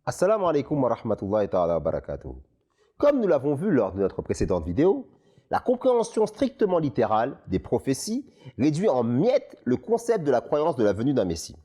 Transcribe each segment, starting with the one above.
Assalamu alaikum wa rahmatullahi ta'ala wa barakatuh. Comme nous l'avons vu lors de notre précédente vidéo, la compréhension strictement littérale des prophéties réduit en miettes le concept de la croyance de la venue d'un Messie.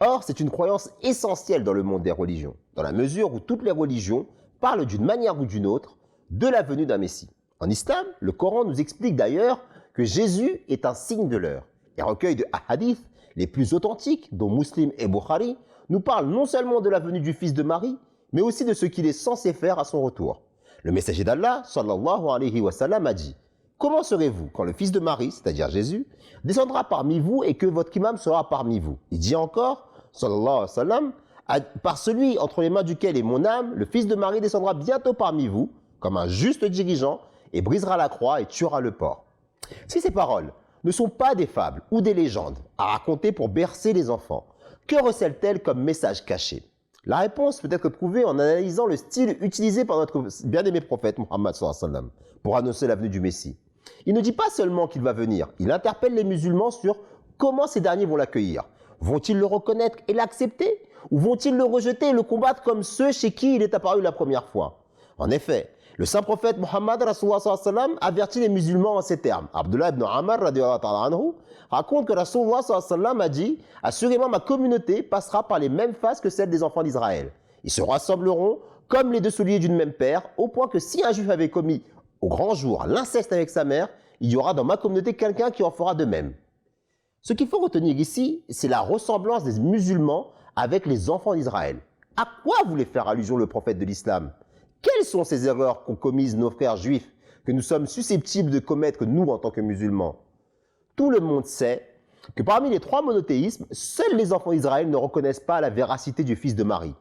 Or, c'est une croyance essentielle dans le monde des religions, dans la mesure où toutes les religions parlent d'une manière ou d'une autre de la venue d'un Messie. En islam, le Coran nous explique d'ailleurs que Jésus est un signe de l'heure et recueil de hadiths les plus authentiques, dont Muslim et Bukhari, nous parlent non seulement de la venue du fils de Marie, mais aussi de ce qu'il est censé faire à son retour. Le messager d'Allah, sallallahu alayhi wa sallam, a dit « Comment serez-vous quand le fils de Marie, c'est-à-dire Jésus, descendra parmi vous et que votre imam sera parmi vous ?» Il dit encore, sallallahu alayhi wa sallam, « Par celui entre les mains duquel est mon âme, le fils de Marie descendra bientôt parmi vous, comme un juste dirigeant, et brisera la croix et tuera le porc. » Si ces paroles ne sont pas des fables ou des légendes à raconter pour bercer les enfants, que recèlent-elles comme message caché? La réponse peut être trouvée en analysant le style utilisé par notre bien-aimé prophète Muhammad sallallahu alayhi wa sallam pour annoncer la venue du Messie. Il ne dit pas seulement qu'il va venir, il interpelle les musulmans sur comment ces derniers vont l'accueillir. Vont-ils le reconnaître et l'accepter? Ou vont-ils le rejeter et le combattre comme ceux chez qui il est apparu la première fois? En effet, le saint prophète Muhammad avertit les musulmans en ces termes. Abdullah ibn Amr raconte que Rasulullah a dit « Assurément, ma communauté passera par les mêmes phases que celles des enfants d'Israël. Ils se rassembleront comme les deux souliers d'une même paire, au point que si un juif avait commis au grand jour l'inceste avec sa mère, il y aura dans ma communauté quelqu'un qui en fera de même. » Ce qu'il faut retenir ici, c'est la ressemblance des musulmans avec les enfants d'Israël. À quoi voulait faire allusion le prophète de l'islam? Quelles sont ces erreurs qu'ont commises nos frères juifs que nous sommes susceptibles de commettre nous en tant que musulmans? Tout le monde sait que parmi les trois monothéismes, seuls les enfants d'Israël ne reconnaissent pas la véracité du fils de Marie,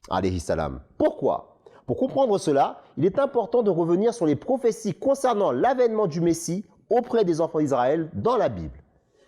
alayhi salam. Pourquoi? Pour comprendre cela, il est important de revenir sur les prophéties concernant l'avènement du Messie auprès des enfants d'Israël dans la Bible.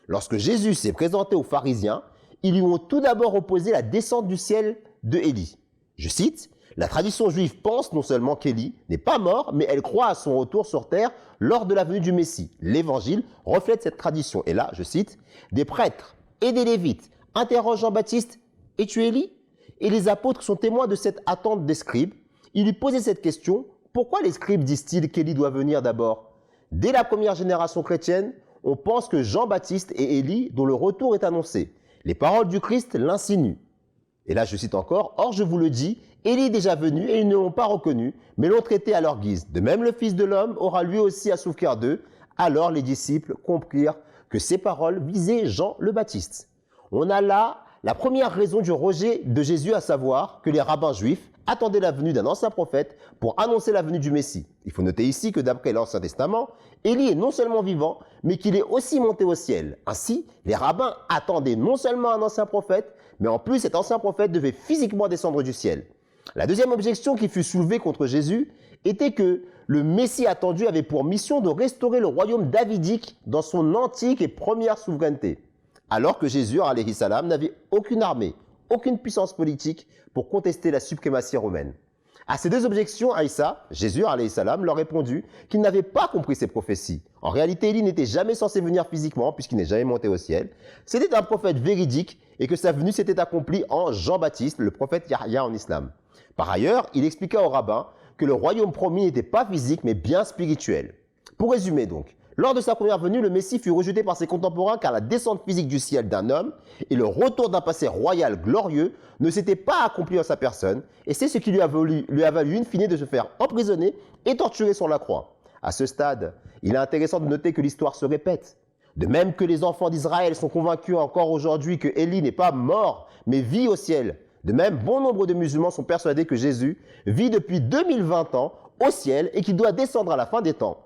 Lorsque Jésus s'est présenté aux pharisiens, ils lui ont tout d'abord opposé la descente du ciel de Élie. Je cite, « La tradition juive pense non seulement qu'Élie n'est pas mort, mais elle croit à son retour sur terre lors de la venue du Messie. L'évangile reflète cette tradition. » Et là, je cite, « Des prêtres et des lévites interrogent Jean-Baptiste, « Es-tu Élie ?» Et les apôtres sont témoins de cette attente des scribes. Ils lui posaient cette question, « Pourquoi les scribes disent-ils qu'Élie doit venir d'abord ?» Dès la première génération chrétienne, on pense que Jean-Baptiste et Élie, dont le retour est annoncé. Les paroles du Christ l'insinuent. Et là, je cite encore, « Or, je vous le dis, Élie est déjà venu et ils ne l'ont pas reconnu, mais l'ont traité à leur guise. De même, le Fils de l'homme aura lui aussi à souffrir d'eux. » Alors les disciples comprirent que ces paroles visaient Jean le Baptiste. On a là la première raison du rejet de Jésus, à savoir que les rabbins juifs attendaient la venue d'un ancien prophète pour annoncer la venue du Messie. Il faut noter ici que d'après l'Ancien Testament, Élie est non seulement vivant, mais qu'il est aussi monté au ciel. Ainsi, les rabbins attendaient non seulement un ancien prophète, mais en plus cet ancien prophète devait physiquement descendre du ciel. La deuxième objection qui fut soulevée contre Jésus était que le Messie attendu avait pour mission de restaurer le royaume davidique dans son antique et première souveraineté, alors que Jésus, alayhi salam, n'avait aucune armée, aucune puissance politique pour contester la suprématie romaine. À ces deux objections, Aïssa, Jésus, alayhi salam, leur répondu qu'il n'avait pas compris ces prophéties. En réalité, Élie n'était jamais censé venir physiquement, puisqu'il n'est jamais monté au ciel. C'était un prophète véridique et que sa venue s'était accomplie en Jean-Baptiste, le prophète Yahya en islam. Par ailleurs, il expliqua aux rabbins que le royaume promis n'était pas physique, mais bien spirituel. Pour résumer donc, lors de sa première venue, le Messie fut rejeté par ses contemporains car la descente physique du ciel d'un homme et le retour d'un passé royal glorieux ne s'étaient pas accomplis en sa personne, et c'est ce qui lui a valu in fine de se faire emprisonner et torturer sur la croix. À ce stade, il est intéressant de noter que l'histoire se répète. De même que les enfants d'Israël sont convaincus encore aujourd'hui que Élie n'est pas mort, mais vit au ciel. De même, bon nombre de musulmans sont persuadés que Jésus vit depuis 2020 ans au ciel et qu'il doit descendre à la fin des temps.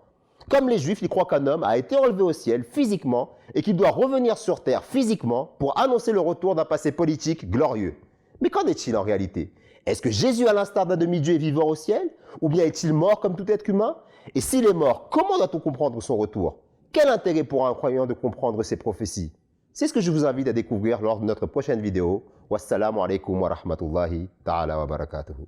Comme les Juifs, ils croient qu'un homme a été enlevé au ciel physiquement et qu'il doit revenir sur terre physiquement pour annoncer le retour d'un passé politique glorieux. Mais qu'en est-il en réalité? Est-ce que Jésus, à l'instar d'un demi-dieu, est vivant au ciel? Ou bien est-il mort comme tout être humain? Et s'il est mort, comment doit-on comprendre son retour? Quel intérêt pour un croyant de comprendre ces prophéties? C'est ce que je vous invite à découvrir lors de notre prochaine vidéo. Wassalamu alaikum wa rahmatullahi ta'ala wa barakatuhu.